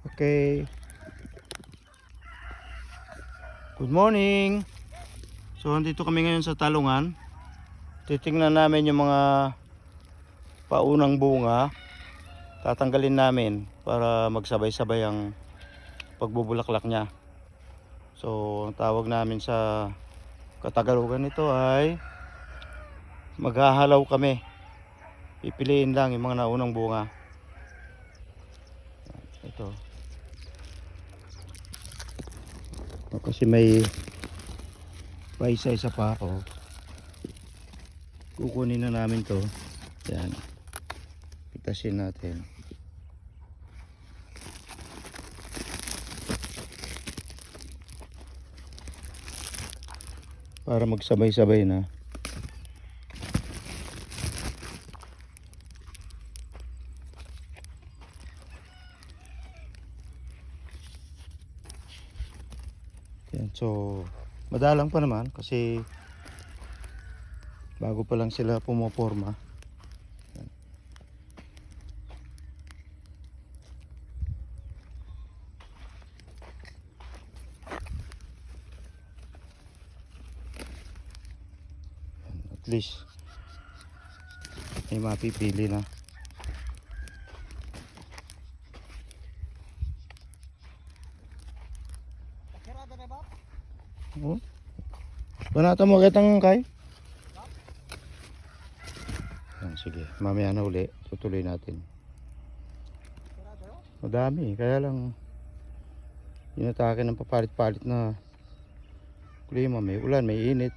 Okay. Good morning. So andito kami ngayon sa talungan. Titingnan namin yung mga paunang bunga. Tatanggalin namin para magsabay-sabay ang pagbubulaklak niya. So ang tawag namin sa Katagalugan nito ay maghahalaw kami. Pipiliin lang yung mga naunang bunga. Ito. Kasi may isa-isa pa ako. Kukunin na namin to. Yan. Pitasin natin. Para magsabay-sabay na. Yan, so madalang pa naman kasi bago pa lang sila pumoporma. Yan. At least may mapipili na. Oh. Banata mo kitang kay? Sige, mamaya na uli. Tutuloy natin. Madami, kaya lang inatake ng papalit-palit na klima. May ulan, may init.